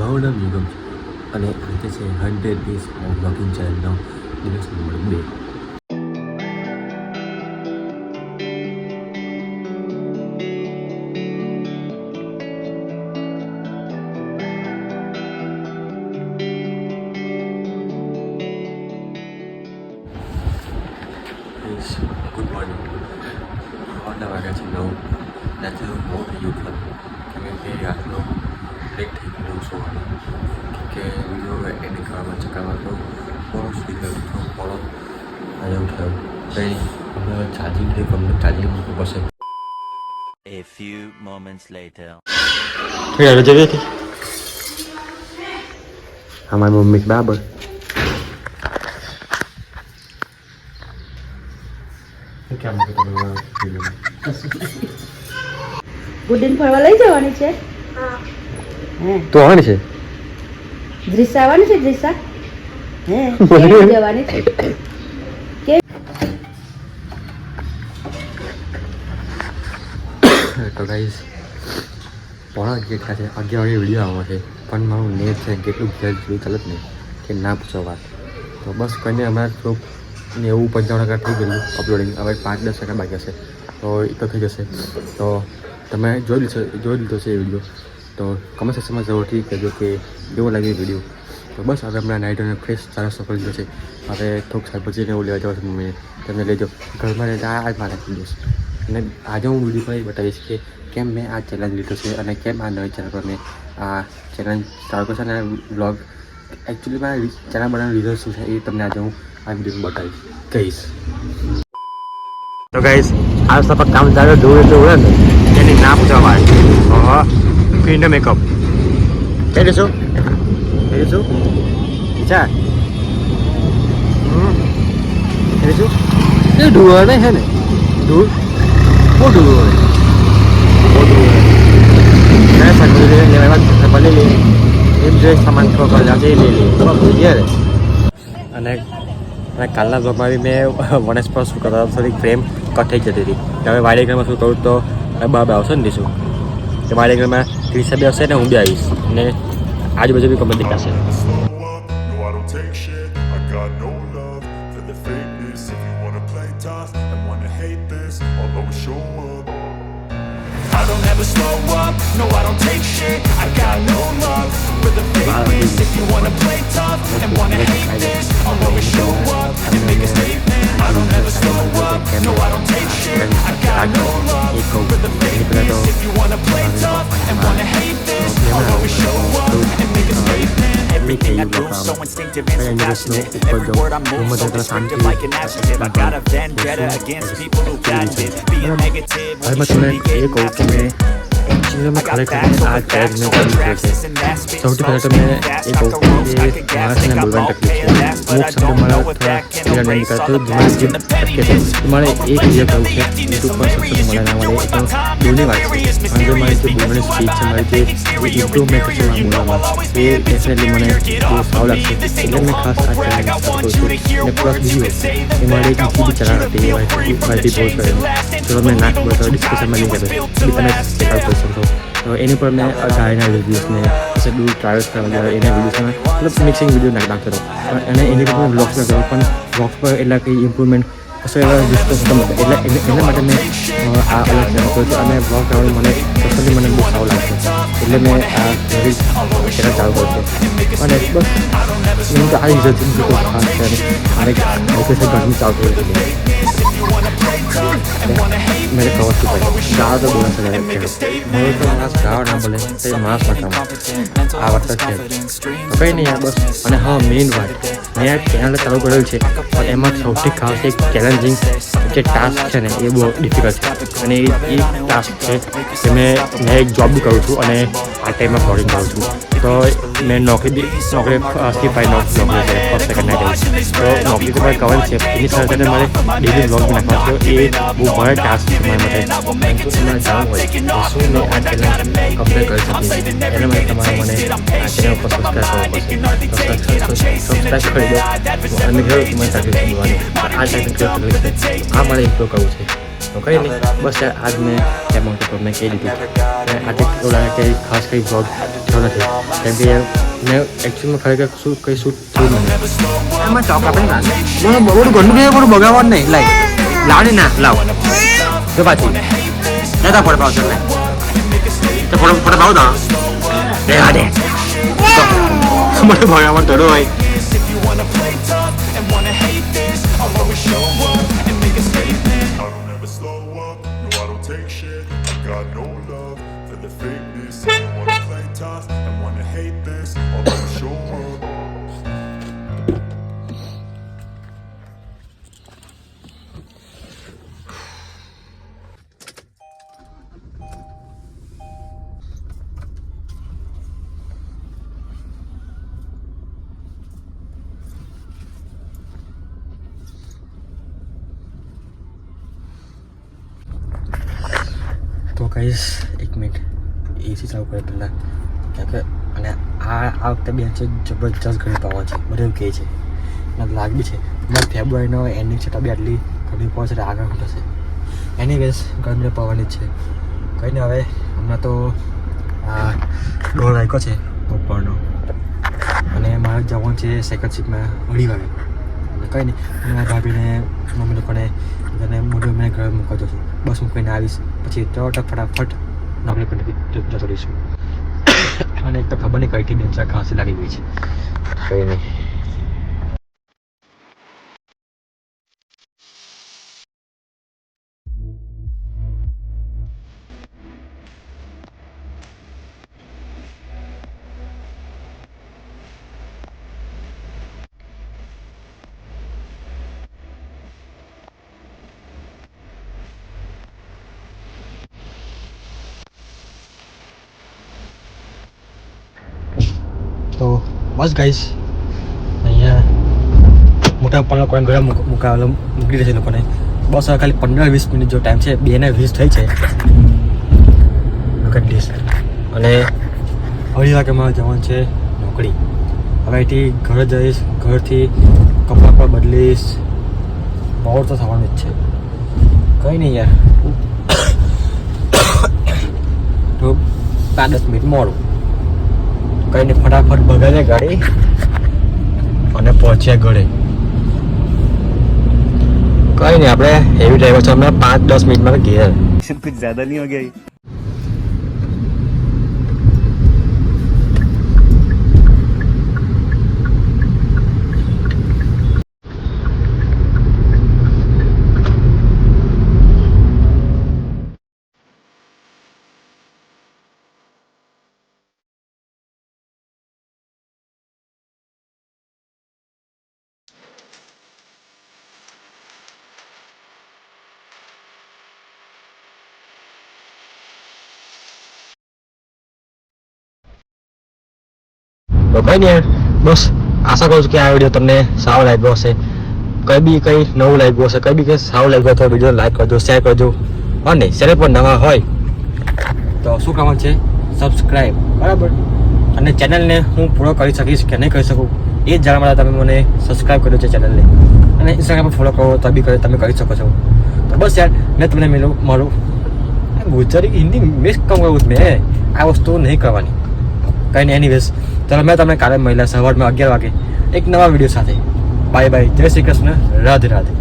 મારું નામ યુગમ છે અને આજે છે 100 ડેઝ ઓફ બ્લોગિંગ ચેનલનો દિવસ નંબર 2. Good morning. સવારના વાગ્યા છે 9. રાત્રે બહુ થઈ ગયું કેમ કે રાતનો લેટ થઈ ગયું સોવાનું કે વિડીયો એડિટ કરવામાં ચકાવવા તો બહુ સુધી ગયું તો ફોલો આજે ઉઠાવ્યું કંઈ આપણે ચાર્જિંગ થઈ ગયું ચાર્જિંગ મૂકવું પડશે. A few moments later. રજા હતી અમારી મમ્મી બરાબર ગુડીને ફરવા લઈ જવાની છે. તો આવવાની છે દ્રિશા આવવાની છે. દ્રિશા જવાની છે. તો ગાઈસ પોણા 11 થયા છે. 11 વાગે વિડીયો આવવાનો છે પણ મારું નેટ છે કેટલું ઘેર જેવું ચાલે જ નહીં કે ના પૂછો વાત. તો બસ કરીને હમણાં થોડુંક 90-95% થઈ ગયેલું અપલોડિંગ. હવે 5-10 સેકન્ડ બાકી હશે તો એ તો થઈ જશે. તો તમે જોઈ લીધો છે એ વિડીયો તો કમેન્ટ સેક્શનમાં જરૂરથી કહેજો કે કેવો લાગ્યો વિડીયો. તો બસ હવે હમણાં નાઇટ અને ફ્રેશ સારા સફળ લીધો છે. હવે થોડુંક શાકભાજીને એવું લેવા જવા છે મમ્મીને તમે લેજો ઘરમાં રહેતા આજ મારા દિવસ. અને આજે હું વિડીયો પર બતાવીશ કે કેમ મેં આ ચેલેન્જ લીધો છે અને કેમ આ નવી ચેનલ પર મેં આ ચેલેન્જ સ્ટાર્ટ કર્યો છે અને વ્લોગ એકચ્યુઅલી મારા ચેનલ બનાવવાનો રીઝન શું છે એ તમને આજે હું આ વિડીયોમાં બતાવીશ કહીશ. તો ગાઈસ આ સપક કામ ચાલે ધૂળ એટલે ઉડે ને એની ના પૂછવા વાય ફીનો મેકઅપ કહી દઈશું ચા કહી દઈશું એ ધૂળ નહીં છે ને ધૂળ બહુ ધૂળ હોય મેં શાકભાજી લેવા લઈ લઈએ એમ જો સામાન ખબર લઈ લઈએ અને કાલના બ્લોગમાં બી મેં વનસ પર શું કરતા થોડીક ફ્રેમ કટ થઈ જતી હતી. હવે વાડીગ્રામમાં શું કરું તો બાબા આવશે ને દીશું કે વાડીગ્રામમાં ક્રિશા બી આવશે ને હું બી આવીશ ને આજુબાજુ બી કમર દેખાશે. I don't ever slow up, no I don't take shit. I got no love for the fakeness. If you wanna play tough and wanna hate this, I'll always show up and make a statement. I don't ever slow up, no I don't take shit. I got no love for the fakeness. If you wanna play tough and wanna hate this, I'll always show up and make a statement. Everything I do so instinctive and so passionate. Every word I move so descriptive like an adjective. I got a vendetta against people who patented being negative when you should be getting after it. મેં ખરેખર આ ચેલેન્જને કરી છે. સૌથી પહેલાં તો મેં એ કહું કે માણસને બોલવાની તકલીફ છે. અમુક શબ્દ મારા થોડા નહીં કરતો દિમાગ જે અટકે છે મારે એક વિડીયો કરવું છે યુટ્યુબ પર સક્સેસ મળે ના મળે એ તો દૂરની વાત છે પણ જો મારી જે બોલવાની સ્પીચ છે મારી જે ઇમ્પ્રુવમેન્ટ છે મારા બોલવામાં એ ડેફિનેટલી મને બહુ સારું લાગશે. એટલે મેં ખાસ આ ચેલેન્જ કરું છું. અને પ્લસ બીજું એ મારી એક બીજી ચેનલ હતી એ મારી પોસ્ટ કરેલી તો તમે ના ખબર તો ડિસ્કશનમાં નહીં કરે બી તમે ચેકઆઉટ કરી શકો. તો એની પર મેં ગાયના રિવ્યૂઝને પછી દૂર ટ્રાવેલ્સ કરવા ગયા એના વિડીયોઝમાં મતલબ મિક્સિંગ વિડીયો નાખતો હતો અને એની પર મેં વ્લોગ્સ કર્યો પણ વ્લોગ્સ પર એટલા કંઈ ઇમ્પ્રુવમેન્ટ કશો એવા ડિસ્કસ હતો એટલે એના માટે મેં આ અલગ ચેનલ કર્યો હતો અને વ્લોગ કરવાનું મને પર્સનલી મને બહુ સારું લાગશે એટલે મેં આ નવી ચેનલ ચાલુ કર્યો છે. અને બસ એનું તો આ રીઝન છે ખાસ છે અને લોકેશન ઘરનું ચાલુ કર્યું છે मेरे कवर की भाई गाँव तो बोला सर मेरे तो मास गाँव ना बोले तो मास ना काम आवड़ता है तो कहीं नहीं यार बस અને હા મેઇન વાત મેં આ ચેનલ ચાલુ કરેલું છે પણ એમાં સૌથી ખાસ એક ચેલેન્જિંગ જે ટાસ્ક છે ને એ બહુ ડિફિકલ્ટ છે અને એ ટાસ્ક છે કે મેં એક જોબ બી કરું છું અને આ ટાઈમમાં બ્લોગિંગ કરું છું. તો મેં નોકરી સિપાઈ નોકરી છે ફર્સ્ટ સેકન્ડ નાઇટ તો નોકરી તો મારે કરવાની છે એની સાથે સાથે મારે ડેલી બ્લોગ બી નાખવાનો છે. એ બહુ ભારે ટાસ્ક છે મારા માટે. જો તમારે જાણવું હોય તો શું મેં આ ચેનલ કમ્પ્લીટ કરી શકીએ એના માટે તમારે મને આ ચેનલ પર સબસ્ક્રાઈબ કરવો પડશે. સબસ્ક્રાઈબ કરી દો અને કહ્યું કે મને તકલીફ બોલવાની આ ટાઈપની તકલીફ છે આ મારે ઇમ્પ્રૂવ કરવું છે. તો કંઈ નહીં, બસ યાર આજ મેં ત્યાં મોટો તો મેં કહી દીધું અને આજે ઓલા કંઈ ખાસ કંઈ બ્લોગ થયો નથી કેમ કે યાર મેં એકચ્યુઅલમાં ખરેખર કંઈ શૂટ થયું નથી. એમાં ચોક આપણે મને બધું ઘરનું કંઈ બધું બગાડવાનું નહીં. લાવની ના લાવ તો પાછી નતા ફોટો પાવતો ને તો ફોટો પાવ દો દે આ દે મને ભગાવવાનું થોડું હોય. If you wanna play tough and wanna hate this, I'll always show up and make a statement. I don't ever slow up, no I don't take shit. I got no love for the fakeness. If you wanna play tough and wanna hate this, I'll always show up. તો કહીશ એક minute એસી ચાલુ કરે પહેલાં કેમ કે અને આ વખતે બેન છે જબરજસ્ત ઘણી પાવા છે બધું કહે છે મને લાગ બી છે મને ફેબ્રુઆરીનો એન્ડિંગ છે તો બી આટલી ઘણી પહોંચે તો આગળ થશે એની વેસ ગરમીને પાવાની જ છે કંઈ નહીં. હવે હમણાં તો આ દોઢ વાગ્યો છે બપોરનો અને મારે જવાનું છે સેકન્ડ શિફ્ટમાં 2:30 વાગે. કંઈ નહીં, અને મારા ભાભીને મમ્મી લોકોને અને મોઢું મેં ઘરે મૂકવા જશું. બસ મૂકીને આવીશ પછી તરત ફટાફટ નોકરી પર જતો રહીશું. અને એક તો ખબર નહીં કઈથી બેન ખાંસી લાગી ગઈ છે. કંઈ નહીં. તો બસ ગાઈસ અહીંયા મોટા પપ્પા લોકોને ઘરે મૂકી દે છે લોકોને. બસ હવે ખાલી 15-20 મિનિટ જો ટાઈમ છે, 2:20 થઈ છે અને 2:30 વાગે મારે જવાનું છે નોકરી. હવે અહીંથી ઘરે જઈશ, ઘરથી કપડાં પણ બદલીશ, બહુ તો થવાનું જ છે. કંઈ નહીં યાર, તો 5-10 મિનિટ મોડું. કંઈ નહીં, ફટાફટ ભગાડે ગાડી અને પહોંચ્યા ઘરે. કંઈ નહીં, આપણે એવી ડ્રાઈવર છે, હમણાં 5-10 મિનિટમાં ઘેર. कुछ ज्यादा नहीं हो गया ये? તો કંઈ નહીં, બસ આશા કરું છું કે આ વિડીયો તમને સારો લાગ્યો હશે. કંઈ બી કંઈ નવું લાગ્યું હશે, કંઈ બી કંઈ સારું લાગ્યું તો વિડીયો લાઈક કરજો, શેર કરજો અને ચેનલ પર નવા હોય તો શું કામ છે સબસ્ક્રાઈબ, બરાબર. અને ચેનલને હું પૂરો કરી શકીશ કે નહીં કરી શકું એ જ જાણવા માટે તમે મને સબસ્ક્રાઈબ કર્યો છે ચેનલને. અને ઇન્સ્ટાગ્રામ પર ફોલો કરો તો બી તમે કરી શકો છો. તો બસ યાર, મેં તમને મારું ગુજરાતી હિન્દી મિક્સ કામ કર્યું મેં, આ વસ્તુ નહીં કરવાની. કંઈ નહીં, એનીવેઝ ચાલો મેં તમને કાલે મળ્યા સવારમાં 11 વાગે એક નવા વિડીયો સાથે. બાય બાય, જય શ્રી કૃષ્ણ, રાધે રાધે.